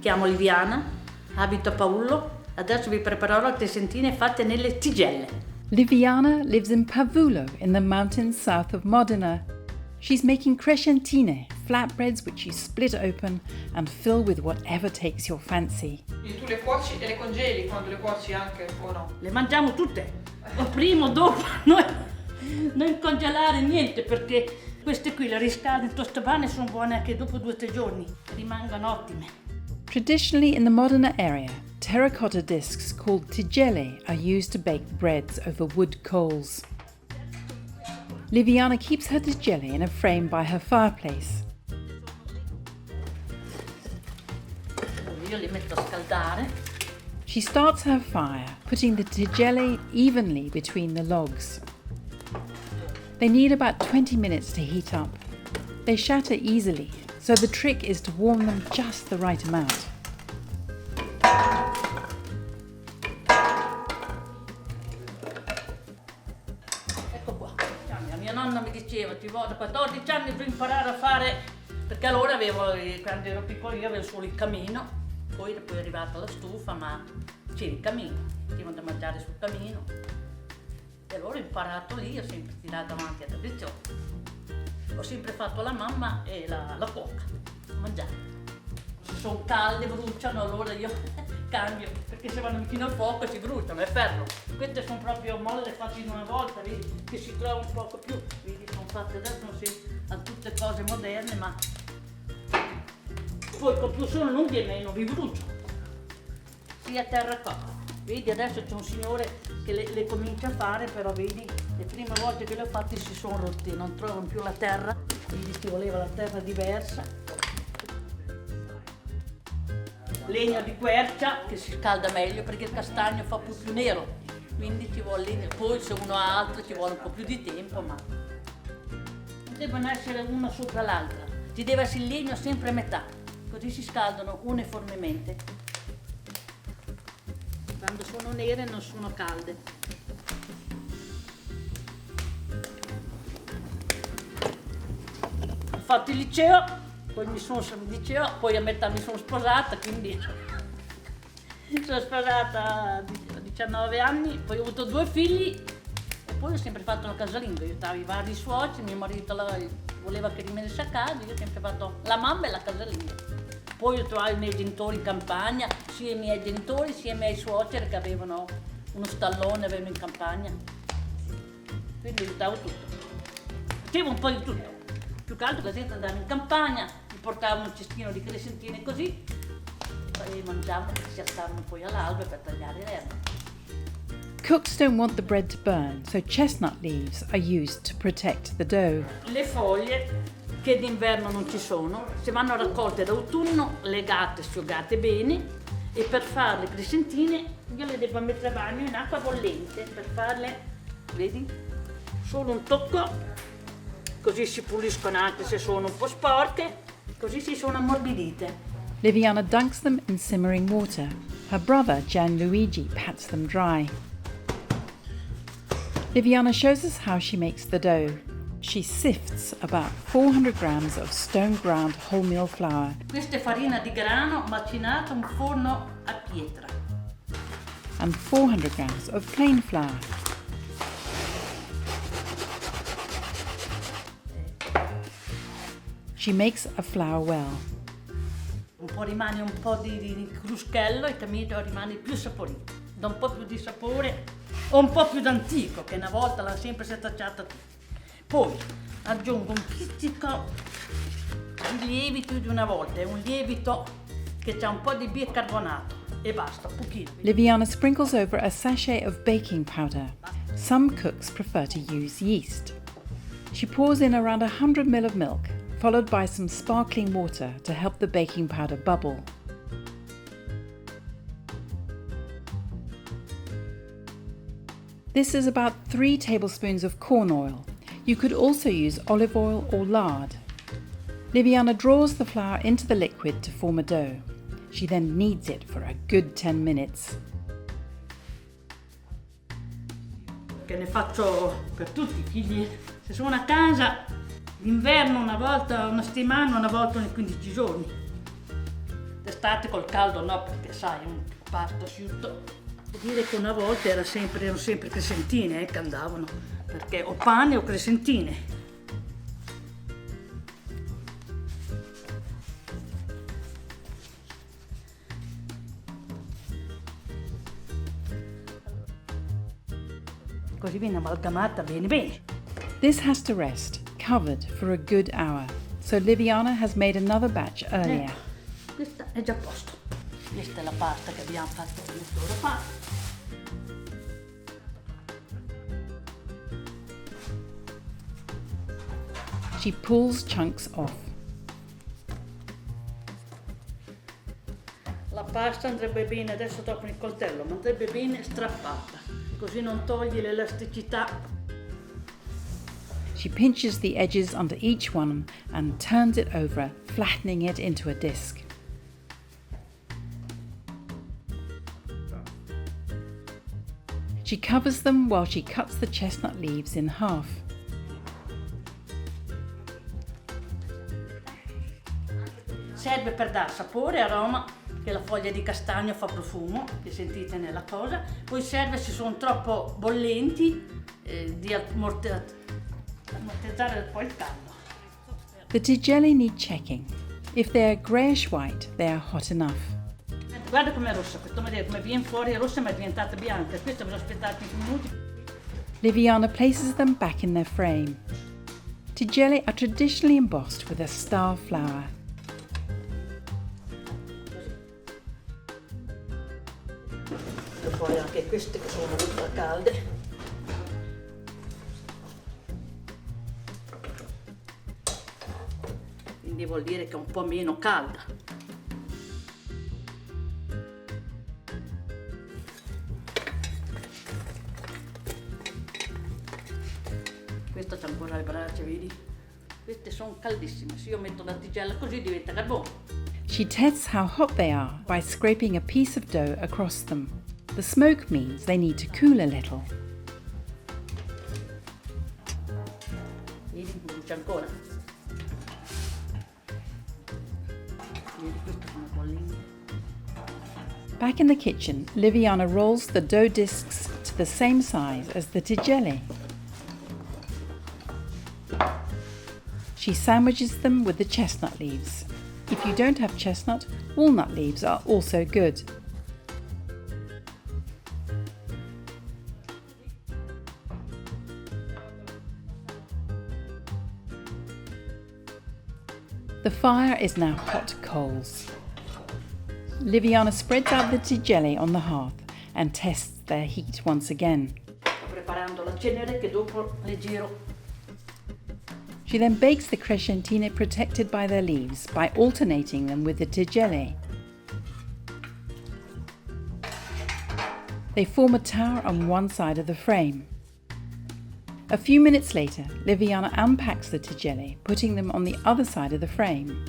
chiamo Liviana, abito a Pavullo. Adesso vi preparerò le crescentine fatte nelle tigelle. Liviana lives in Pavullo in the mountains south of Modena. She's making crescentine, flatbreads which you split open and fill with whatever takes your fancy. Quindi tu le cuoci e le congeli quando le cuoci anche o no? Le mangiamo tutte, o prima o dopo, non congelare niente, perché queste qui le riscaldi in tostapane sono buone anche dopo 2 o 3 giorni, rimangono ottime. Traditionally in the Modena area, terracotta discs called tigelle are used to bake breads over wood coals. Liviana keeps her tigelle in a frame by her fireplace. Io li metto a scaldare. She starts her fire, putting the tigelle evenly between the logs. They need about 20 minutes to heat up. They shatter easily, so the trick is to warm them just the right amount. Ecco qua. Mia nonna mi diceva, ti voglio 14 anni per imparare a fare, perché allora quando ero piccolina avevo solo il camino, poi è arrivata la stufa, ma c'era il camino, facevano da mangiare sul camino. E allora ho imparato lì, ho sempre tirato avanti la tradizione. Ho sempre fatto la mamma e la cuoca a mangiare. Se sono calde, bruciano, allora io cambio, perché se vanno vicino al fuoco si bruciano, è ferro. Queste sono proprio molle fatte in una volta, vedi, che si trova un poco più. Vedi, sono fatte adesso, non si hanno tutte cose moderne, ma poi con più sono lunghi e meno vi bruciano. Sia terracotta. Vedi, adesso c'è un signore che le comincia a fare, però vedi, le prime volte che le ho fatte si sono rotti, non trovano più la terra, quindi ci voleva la terra diversa. Legno di quercia, che si scalda meglio perché il castagno fa più nero, quindi ci vuole legno. Poi se uno ha altro ci vuole un po' più di tempo, ma non devono essere una sopra l'altra, ci deve essere il legno sempre a metà, così si scaldano uniformemente. Quando sono nere non sono calde. Ho fatto il liceo, poi poi a metà mi sono sposata, quindi sono sposata a 19 anni, poi ho avuto 2 figli e poi ho sempre fatto la casalinga, aiutavo i vari suoceri, mio marito voleva che rimanesse a casa, io ho sempre fatto la mamma e la casalinga. Poi ho trovato i miei genitori in campagna, sia i miei genitori sia i miei suoceri che avevano uno stallone, avevano in campagna. Quindi aiutavo tutto. Facevo un po' di tutto. Più che altro che senza andare in campagna, mi portavo un cestino di crescentine così, e mangiavano, si alzavano poi all'alba per tagliare l'erba. Cooks don't want the bread to burn, so chestnut leaves are used to protect the dough. Le foglie che d'inverno non ci sono, se vanno raccolte d'autunno, legate, asciugate bene, e per fare le crescentine io le devo mettere a bagno in acqua bollente per farle, vedi, solo un tocco, così si puliscono anche se sono un po' sporche, così si sono ammorbidite. Liviana dunks them in simmering water. Her brother Gianluigi pats them dry. Liviana shows us how she makes the dough. She sifts about 400 grams of stone ground wholemeal flour. Questa è farina di grano macinata in forno a pietra. And 400 grams of plain flour. She makes a flour well. Un po' rimane un po' di cruschello e il camino rimane più saporito. Da un po' più di sapore o un po' più d'antico, che una volta l'ha sempre setacciata tutti. Poi aggiungo un pizzico di lievito di una volta, è un lievito che ha un po' di bicarbonato e basta, un pochino. Liviana sprinkles over a sachet of baking powder. Some cooks prefer to use yeast. She pours in around 100 ml of milk, followed by some sparkling water to help the baking powder bubble. This is about 3 tablespoons of corn oil. You could also use olive oil or lard. Liviana draws the flour into the liquid to form a dough. She then kneads it for a good 10 minutes. Che ne faccio per tutti i figli. Se sono a casa, d'inverno una volta una settimana, una volta ogni 15 giorni. D'estate col caldo no, perché sai, un pasto asciutto. Devo dire che una volta erano sempre crescentine che andavano, perché o pane o crescentine. Così viene amalgamata bene bene. This has to rest, covered for a good hour, so Liviana has made another batch earlier. Questa è già a posto. Questa è la pasta che abbiamo fatto mezz'ora fa. She pulls chunks off. La pasta andrebbe bene, adesso dopo il coltello, ma andrebbe bene strappata, così non toglie l'elasticità. She pinches the edges under each one and turns it over, flattening it into a disc. She covers them while she cuts the chestnut leaves in half. Serve per dar sapore e aroma, che la foglia di castagno fa profumo, che sentite nella cosa. Poi serve se sono troppo bollenti di ammortizzare poi il caldo. The tigelle need checking. If they are greyish white, they are hot enough. Guarda com'è rossa, questo vedete come viene fuori rossa ma è diventata bianca. Questo me l'ho aspettato 5 minuti. Liviana places them back in their frame. Tigelle are traditionally embossed with a star flower. E poi anche queste che sono ultra calde. Quindi vuol dire che è un po' meno calda. Questa c'ha ancora le braccia, vedi? Queste sono caldissime, se io metto la tigella così diventa carbone. She tests how hot they are by scraping a piece of dough across them. The smoke means they need to cool a little. Vedi, brucia ancora. Vedi, queste sono bollenti. Back in the kitchen, Liviana rolls the dough discs to the same size as the tigelle. She sandwiches them with the chestnut leaves. If you don't have chestnut, walnut leaves are also good. The fire is now hot coals. Liviana spreads out the tigelle on the hearth and tests their heat once again. Sto preparando la cenere che dopo le giro. She then bakes the crescentine protected by their leaves by alternating them with the tigelle. They form a tower on one side of the frame. A few minutes later, Liviana unpacks the tigelle, putting them on the other side of the frame.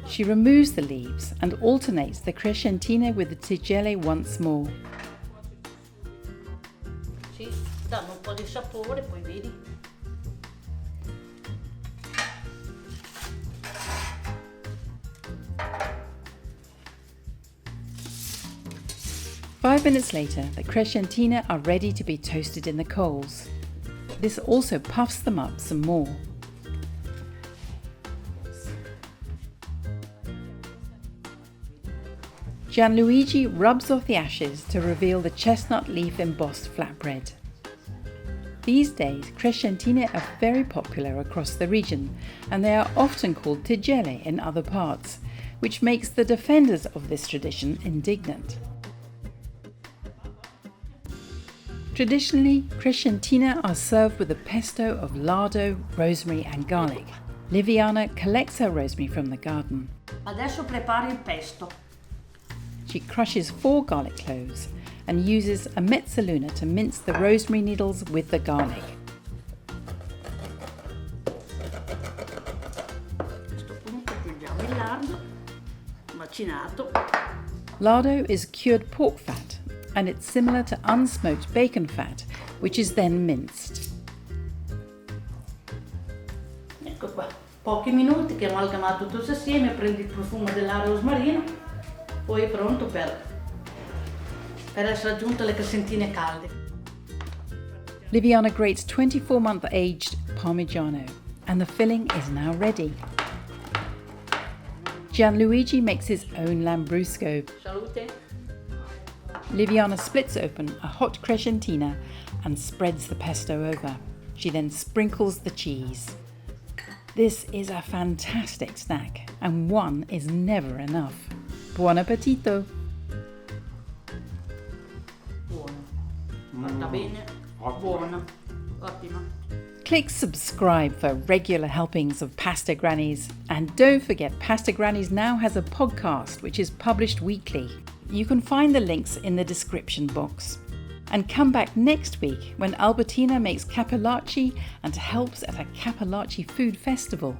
She removes the leaves and alternates the crescentine with the tigelle once more. Sì, danno un po' di sapore, poi vedi. 5 minutes later, the crescentine are ready to be toasted in the coals. This also puffs them up some more. Gianluigi rubs off the ashes to reveal the chestnut leaf embossed flatbread. These days, crescentine are very popular across the region, and they are often called tigelle in other parts, which makes the defenders of this tradition indignant. Traditionally, crescentine are served with a pesto of lardo, rosemary and garlic. Liviana collects her rosemary from the garden. Adesso preparo il pesto. She crushes 4 garlic cloves and uses a mezzaluna to mince the rosemary needles with the garlic. A questo punto aggiungiamo il lardo macinato. Lardo is cured pork fat, and it's similar to unsmoked bacon fat, which is then minced. Ecco qua, un pochi minuti che amalgama tutto assieme, prendi il profumo della rosmarino, poi è pronto per essere aggiunto alle crescentine calde. Liviana grates 24-month aged Parmigiano and the filling is now ready. Gianluigi makes his own Lambrusco. Salute. Liviana splits open a hot crescentina and spreads the pesto over. She then sprinkles the cheese. This is a fantastic snack and one is never enough. Buon appetito! Buono. Fatta bene. Buona. Ottima. Click subscribe for regular helpings of Pasta Grannies. And don't forget, Pasta Grannies now has a podcast which is published weekly. You can find the links in the description box. And come back next week when Albertina makes cappellacci and helps at a cappellacci food festival.